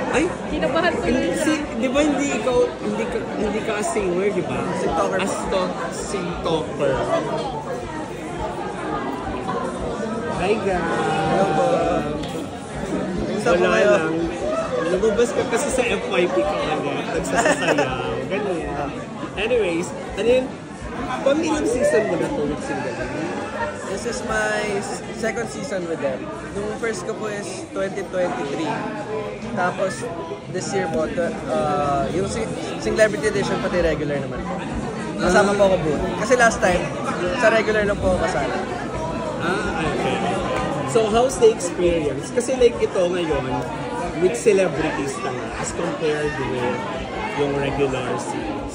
Ay, Kinabahan tuloy siya. di ba hindi ka singer, di ba? Sing-talker po. Sing-talker. Hi guys! Hello po. Kumusta po Wala kayo? lang. Lumabas ka kasi sa FYP ka agad. Nagsasayaw. Ganun. Anyways, ano yun? Pang-ilang season mo na to with Singaling? This is my second season with them. Yung first ko po is 2023. Tapos this year po, yung Celebrity Edition pati regular naman po. Kasama po ako both. Kasi last time, sa regular lang po ako kasama. Okay. So, how's the experience? Kasi like ito ngayon, with celebrities na nga, as compared with yung regular series.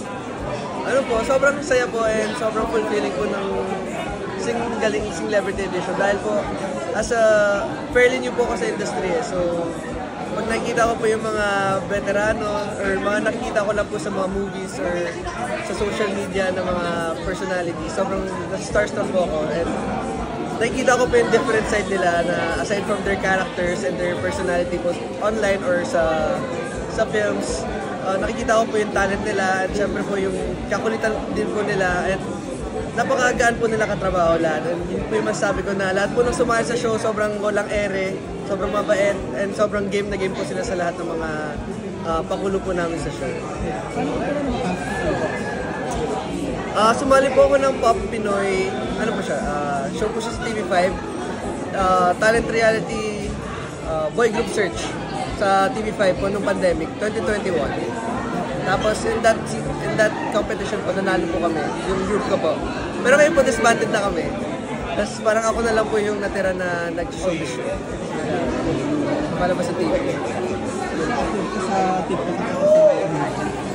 Ano po, sobrang saya po and sobrang fulfilling po ng Galing Celebrity Edition dahil po as a fairly new po ako sa industry so pag nakikita ko po yung mga veterano or mga nakikita ko lang po sa mga movies or sa social media ng mga personalities, sobrang starstruck po ako and nakikita ko po yung different side nila na aside from their characters and their personality po online or sa films, nakikita ko po yung talent nila at syempre po yung kakulitan din po nila and napakagaan po nila katrabaho lahat. And yun po yung masasabi ko na lahat po nang sumali sa show, sobrang walang ere, sobrang mabait, and sobrang game na game po sila sa lahat ng mga pakulo po namin sa show. Sumali po ako ng Pop Pinoy, ano po siya, show po siya sa TV5, talent reality boy group search sa TV5 po nung pandemic, 2021. Tapos in that competition po, nanalo po kami, yung group ko po. Pero ngayon po, disbanded na kami. Tapos parang ako na lang po yung natira na nag-showbiz show. Palabas sa TV. Sa TikTok.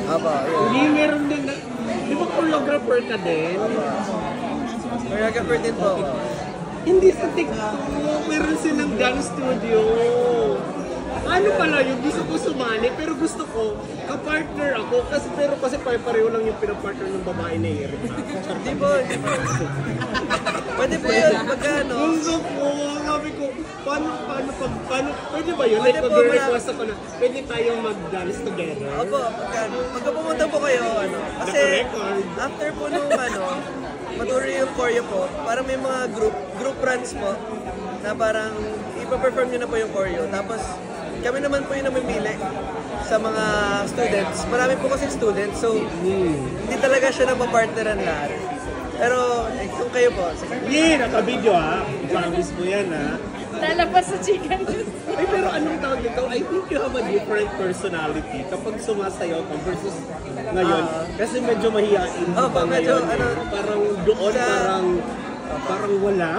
Aba, yun. Hindi, meron din na, di ba choreographer ka din? Choreographer din po ako. Hindi sa TikTok, meron silang dance studio. Ano pala yung gusto ko sumali, pero gusto ko, ka-partner ako, kasi pare-pareho lang yung pinapartner ng babae na Eric. Di po. Pwede po yun, magkano? Gusto ko, sabi ko, paano, pwede ba yun? Like, Pwede po, mag-request ako na, pwede tayong mag-dance together. Opo, magkano? Magkapumunta po kayo, kasi Naka-record. after po nung maturi yung choreo po, parang may mga group runs po, na parang ipa-perform nyo na po yung choreo. Tapos, kami naman po yung namimili sa mga students. Marami po kasi students, so hindi talaga siya napapartneran lahat. Pero kung kayo po, sige. Yeah, naka-video ha. Promise mo yan ha. Lalabas sa chicken. Ay, pero anong tawag ito? I think you have a different personality kapag sumasayaw ka versus ngayon. Kasi medyo mahihain Oh, ka medyo, ngayon. Parang doon, parang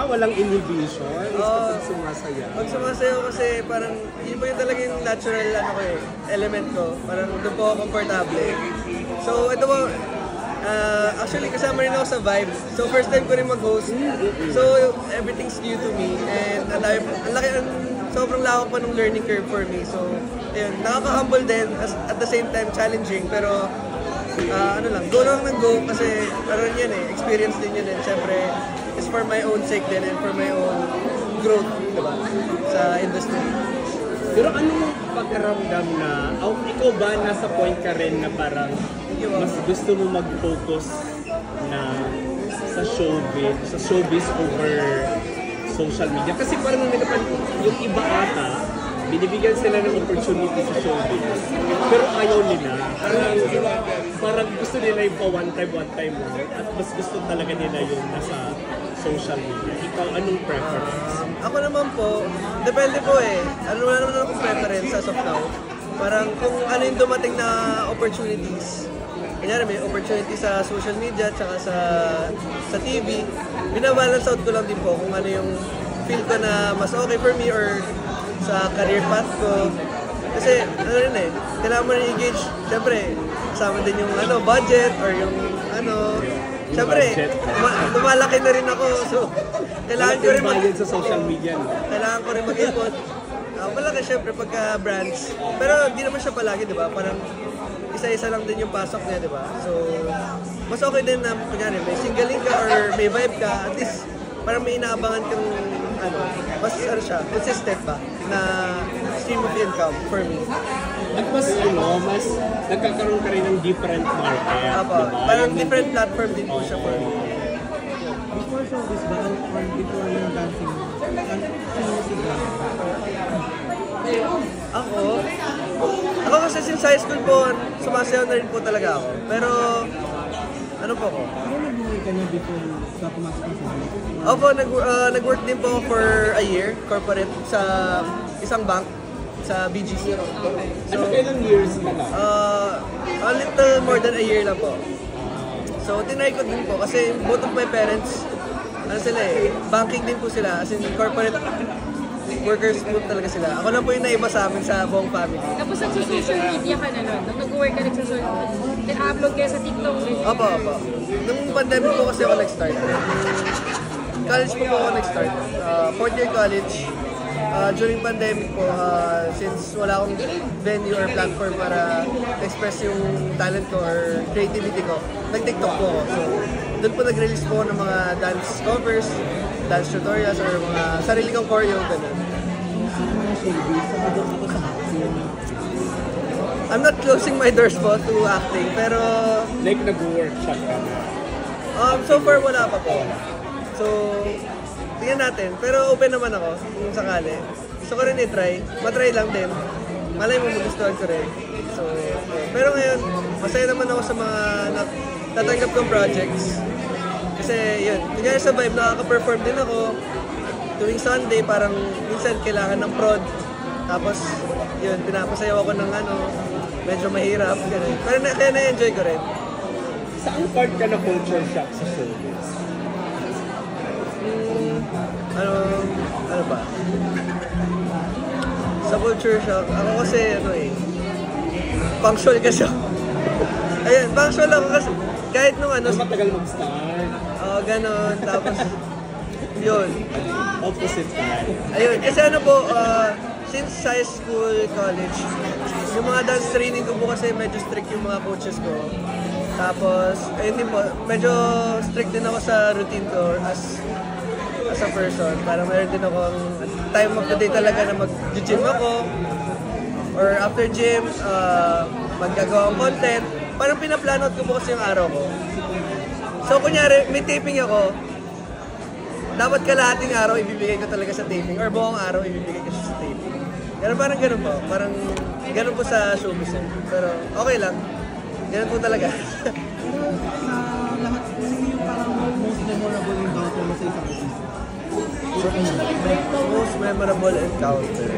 walang inhibition kapag sumasayaw. Pag sumasayaw kasi parang yun po yung talaga yung natural element ko. Parang doon po ako komportable. So ito po, actually kasama rin ako sa Vibe. So first time ko rin mag-host. So everything's new to me. And sobrang lawak pa ng learning curve for me. So ayun, nakaka-humble din at the same time challenging. Pero go lang ng go kasi parang yan experience din yun. And syempre, it's for my own sake din and for my own growth, diba? Sa industry. Pero anong pakiramdam na, ikaw ba nasa point ka rin na parang mas gusto mo mag-focus na sa showbiz over social media? Kasi parang yung iba ata, binibigyan sila ng opportunity sa showbiz. Pero ayaw nila. Parang gusto nila yung pa one time lang. At mas gusto talaga nila yung nasa social media. Ikaw, anong preference? Ako naman po, depende po wala naman akong preference as of now. Parang kung ano yung dumating na opportunities. Kanyari may opportunity sa social media tsaka sa TV. Binabalance out ko lang din po kung ano yung feel ko na mas okay for me or sa career path ko. Kasi kailangan mo rin engage. Siyempre, kasama din yung budget or yung siyempre, lumalaki na rin ako. So, kailangan ko rin bayad sa social media. Kailangan ko rin mag-input. Malaki siyempre pagka brands. Pero hindi naman siya palagi, di ba? Parang isa-isa lang din yung pasok niya, di ba? So, mas okay din na, kunyari, may singling ka or may vibe ka, at least parang may inaabangan kang mas ano siya, consistent ba na stream of income for me. At mas nagkakaroon ka rin ng different market, Apo, diba? parang different platform din po siya for me. Before showbiz ba, or before yung dancing, music ba? Ako kasi since high school po, sumasayaw na rin po talaga ako. Pero, ano po ako? Ano nag-buhay ka niya before sa pumasok ng showbiz? Opo, nag-work din po ako for a year, corporate, sa isang bank, sa BGC. Ano kailang years ka na? A little more than a year lang po. So, tinry ko din po kasi both of my parents, banking din po sila, as in corporate workers po talaga sila. Ako lang po yung naiba sa amin sa buong family. Tapos sa social media ka na nun, nung nag-work ka rin sa social media, tin-upload kayo sa TikTok. Opo. Nung pandemic po kasi ako nag-start. College po ako nag-start. Fourth year college. During pandemic po, since wala akong venue or platform para express yung talent ko or creativity ko, nag-TikTok po ako. So, doon po nag-release po ng mga dance covers, dance tutorials, or mga sarili kong choreo, gano'n. Sa mga showbiz, sa doon ako sa acting. I'm not closing my doors po to acting, pero Like nag-workshop ka na? so far wala pa po. So, tingnan natin. Pero open naman ako kung sakali. Gusto ko rin i-try. Matry lang din. Malay mo magustuhan ko rin. So, pero ngayon, masaya naman ako sa mga tatanggap kong projects. Kasi yun, kunyari sa Vibe, nakaka-perform din ako. Tuwing Sunday, parang minsan kailangan ng prod. Tapos, yun, pinapasayaw ako ng medyo mahirap. Ganun. Pero kaya na-enjoy ko rin. Saan part ka na culture shock sa showbiz? Ano ba? Sa culture shock, ako kasi punctual kasi ako. Ayun, punctual ako kasi kahit nung Matagal mag-start? ganon, tapos yun. Opposite tayo. Ayun, kasi since high school, college, yung mga dance training ko po kasi medyo strict yung mga coaches ko. Tapos, ayun din po, medyo strict din ako sa routine ko as a person. Parang meron din ako time of the day talaga na mag-gym ako. Or after gym, maggagawa ng content. Parang pinaplanot ko po kasi yung araw ko. So kunyari, may taping ako, dapat kalahating araw ibibigay ko talaga sa taping. Or buong araw ibibigay ko sa taping. Pero parang ganun po. Parang ganun po sa showbiz. Pero okay lang. Ganun po talaga. Pero sa lahat, ano yung parang most memorable encounter mo sa isang artista? Most memorable encounter.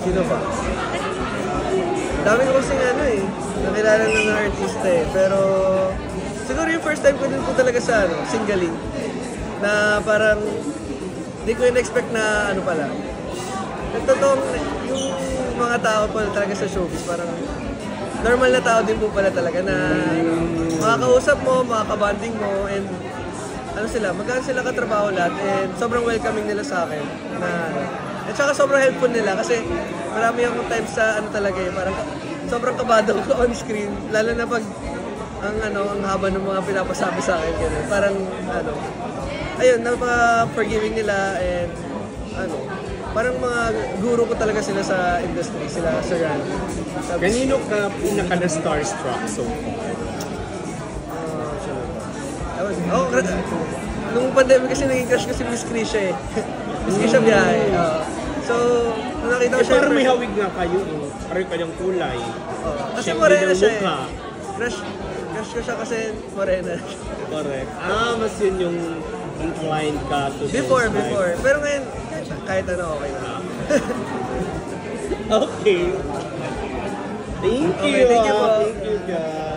Sino ba? Dami ko kasing nakilala na ng artista Pero siguro yung first time ko din po talaga sa singling. Na parang hindi ko in-expect na pala. Nagtotoong yung mga tao po talaga sa showbiz, parang normal na tao din po pala talaga na makakausap mo, makakabanding mo, and magkano sila katrabaho lahat, and sobrang welcoming nila sa akin. At saka sobrang helpful nila kasi marami akong times sa talaga parang sobrang kabado ko on screen, lalo na pag ang haba ng mga pinapasabi sa akin, ganun. Parang ayun, napaka-forgiving nila, and parang mga guru ko talaga sila sa industry, sila Sir Ran. Kanino ka pinaka na starstruck so far? Nung pandemic kasi naging crush ko si Miss Krisha Miss Krisha Biyahe. So, nung nakita ko siya... Parang may hawig nga kayo, pareho kayong kulay. Kasi Shape morena din ang siya mukha. Crush ko siya kasi morena. Correct. Mas yun yung inclined ka to Before. those types. Pero ngayon, kahit okay na. Okay. Thank you. Okay, thank you po. Thank you, guys.